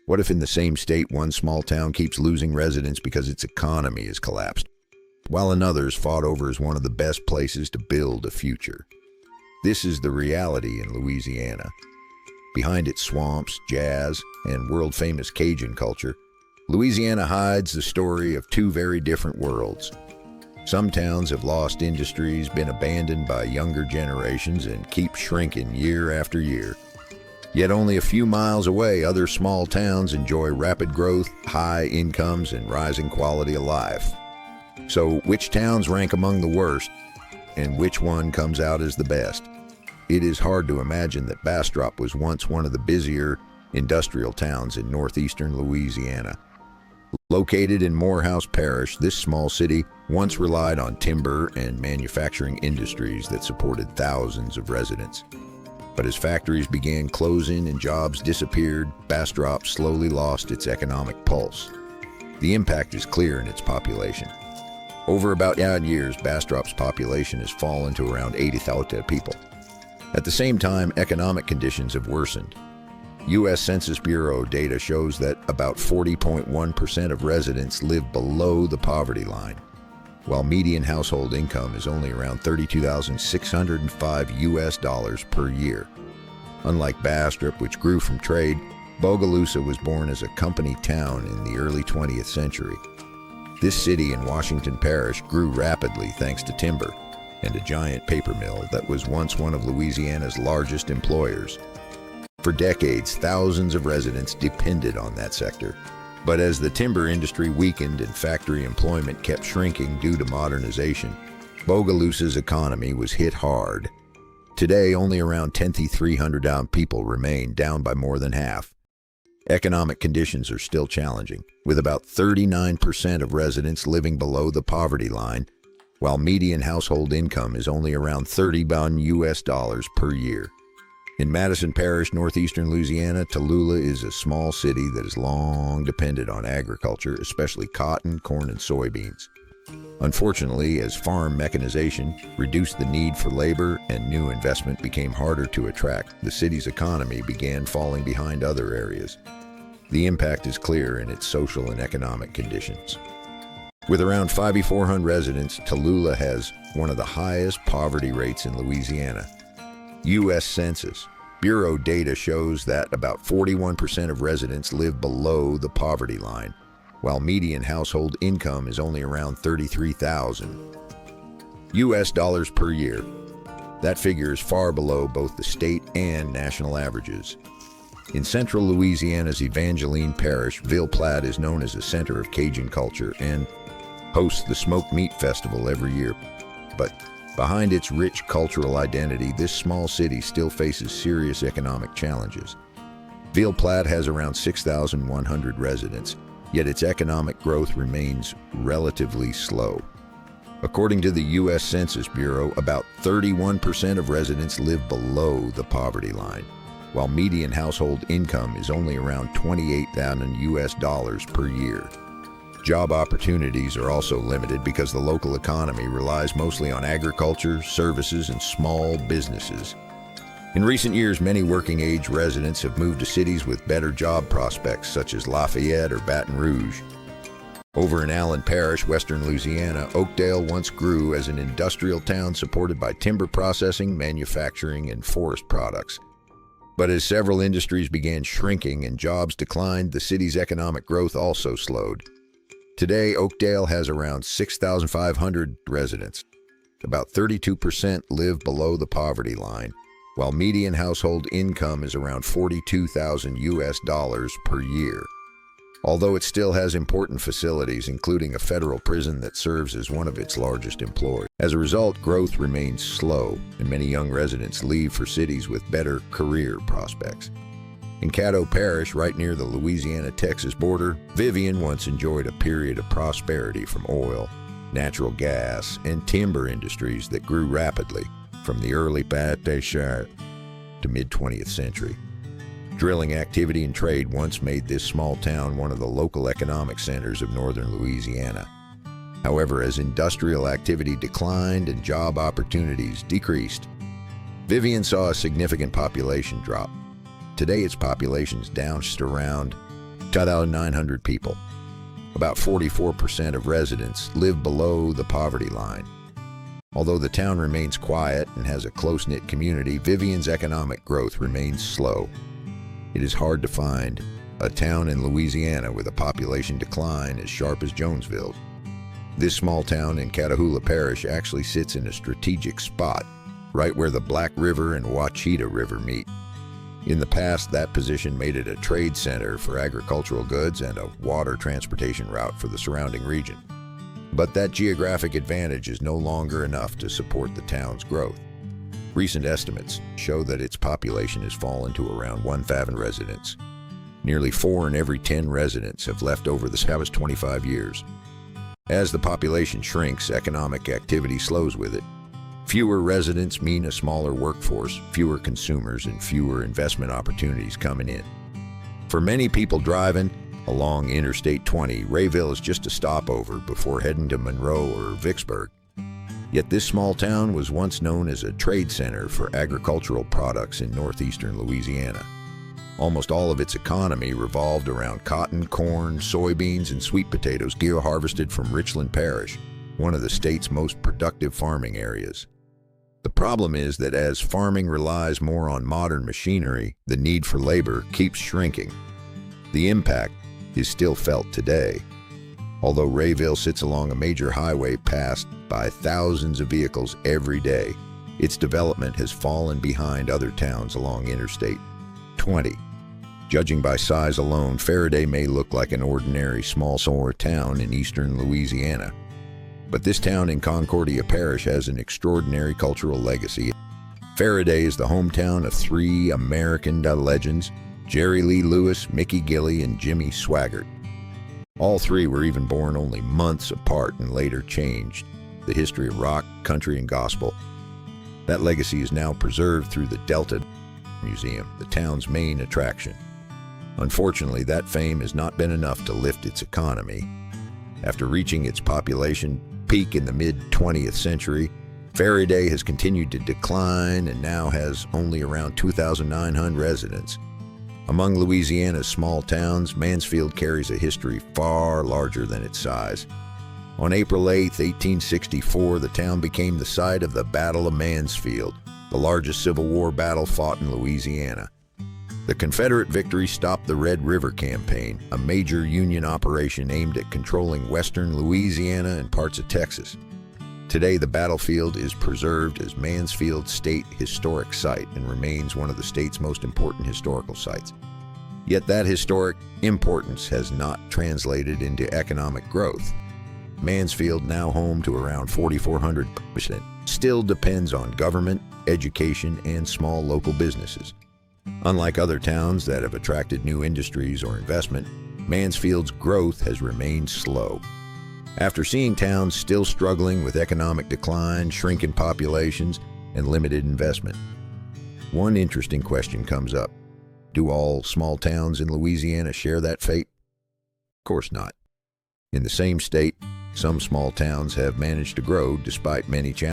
What if in the same state one small town keeps losing residents because its economy has collapsed, while another's fought over as one of the best places to build a future? This is the reality in Louisiana. Behind its swamps, jazz, and world-famous Cajun culture, Louisiana hides the story of two very different worlds. Some towns have lost industries, been abandoned by younger generations, and keep shrinking year after year. Yet only a few miles away, other small towns enjoy rapid growth, high incomes, and rising quality of life. So, which towns rank among the worst, and which one comes out as the best? It is hard to imagine that Bastrop was once one of the busier industrial towns in northeastern Louisiana. Located in Morehouse Parish, this small city once relied on timber and manufacturing industries that supported thousands of residents. But as factories began closing and jobs disappeared, Bastrop slowly lost its economic pulse. The impact is clear in its population. Over about 8 years, Bastrop's population has fallen to around 80,000 people. At the same time, economic conditions have worsened. U.S. Census Bureau data shows that about 40.1% of residents live below the poverty line, while median household income is only around $32,605 per year. Unlike Bastrop, which grew from trade, Bogalusa was born as a company town in the early 20th century. This city in Washington Parish grew rapidly thanks to timber and a giant paper mill that was once one of Louisiana's largest employers. For decades, thousands of residents depended on that sector. But as the timber industry weakened and factory employment kept shrinking due to modernization, Bogalusa's economy was hit hard. Today, only around 10,300 people remain, down by more than half. Economic conditions are still challenging, with about 39% of residents living below the poverty line, while median household income is only around $30 per year. In Madison Parish, northeastern Louisiana, Tallulah is a small city that has long depended on agriculture, especially cotton, corn, and soybeans. Unfortunately, as farm mechanization reduced the need for labor and new investment became harder to attract, the city's economy began falling behind other areas. The impact is clear in its social and economic conditions. With around 5,400 residents, Tallulah has one of the highest poverty rates in Louisiana. U.S. Census Bureau data shows that about 41% of residents live below the poverty line, while median household income is only around $33,000 US dollars per year. That figure is far below both the state and national averages. In central Louisiana's Evangeline Parish, Ville Platte is known as a center of Cajun culture and hosts the Smoked Meat Festival every year. But behind its rich cultural identity, this small city still faces serious economic challenges. Ville Platte has around 6,100 residents, yet its economic growth remains relatively slow. According to the U.S. Census Bureau, about 31% of residents live below the poverty line, while median household income is only around $28,000 US dollars per year. Job opportunities are also limited because the local economy relies mostly on agriculture, services, and small businesses. In recent years, many working-age residents have moved to cities with better job prospects, such as Lafayette or Baton Rouge. Over in Allen Parish, western Louisiana, Oakdale once grew as an industrial town supported by timber processing, manufacturing, and forest products. But as several industries began shrinking and jobs declined, the city's economic growth also slowed. Today, Oakdale has around 6,500 residents. About 32% live below the poverty line, while median household income is around $42,000 US dollars per year. Although it still has important facilities, including a federal prison that serves as one of its largest employers. As a result, growth remains slow, and many young residents leave for cities with better career prospects. In Caddo Parish, right near the Louisiana-Texas border, Vivian once enjoyed a period of prosperity from oil, natural gas, and timber industries that grew rapidly from the early Platte to mid-20th century. Drilling activity and trade once made this small town one of the local economic centers of northern Louisiana. However, as industrial activity declined and job opportunities decreased, Vivian saw a significant population drop. Today its population is down just around 2,900 people. About 44% of residents live below the poverty line. Although the town remains quiet and has a close-knit community, Vivian's economic growth remains slow. It is hard to find a town in Louisiana with a population decline as sharp as Jonesville. This small town in Tallulah Parish actually sits in a strategic spot, right where the Black River and Ouachita River meet. In the past, that position made it a trade center for agricultural goods and a water transportation route for the surrounding region. But that geographic advantage is no longer enough to support the town's growth. Recent estimates show that its population has fallen to around 1,000 residents. Nearly 4 in every 10 residents have left over the past 25 years. As the population shrinks, economic activity slows with it. Fewer residents mean a smaller workforce, fewer consumers, and fewer investment opportunities coming in. For many people driving along Interstate 20, Rayville is just a stopover before heading to Monroe or Vicksburg. Yet this small town was once known as a trade center for agricultural products in northeastern Louisiana. Almost all of its economy revolved around cotton, corn, soybeans, and sweet potatoes harvested from Richland Parish, one of the state's most productive farming areas. The problem is that as farming relies more on modern machinery, the need for labor keeps shrinking. The impact is still felt today. Although Rayville sits along a major highway passed by thousands of vehicles every day, its development has fallen behind other towns along Interstate 20. Judging by size alone, Faraday may look like an ordinary small town in eastern Louisiana. But this town in Concordia Parish has an extraordinary cultural legacy. Faraday is the hometown of 3 American legends, Jerry Lee Lewis, Mickey Gilley, and Jimmy Swaggart. All 3 were even born only months apart and later changed the history of rock, country, and gospel. That legacy is now preserved through the Delta Museum, the town's main attraction. Unfortunately, that fame has not been enough to lift its economy. After reaching its population peak in the mid-20th century, Faraday has continued to decline and now has only around 2,900 residents. Among Louisiana's small towns, Mansfield carries a history far larger than its size. On April 8, 1864, the town became the site of the Battle of Mansfield, the largest Civil War battle fought in Louisiana. The Confederate victory stopped the Red River Campaign, a major Union operation aimed at controlling western Louisiana and parts of Texas. Today, the battlefield is preserved as Mansfield State Historic Site and remains one of the state's most important historical sites. Yet that historic importance has not translated into economic growth. Mansfield, now home to around 4,400 residents, still depends on government, education, and small local businesses. Unlike other towns that have attracted new industries or investment, Mansfield's growth has remained slow. After seeing towns still struggling with economic decline, shrinking populations, and limited investment, one interesting question comes up. Do all small towns in Louisiana share that fate? Of course not. In the same state, some small towns have managed to grow despite many challenges.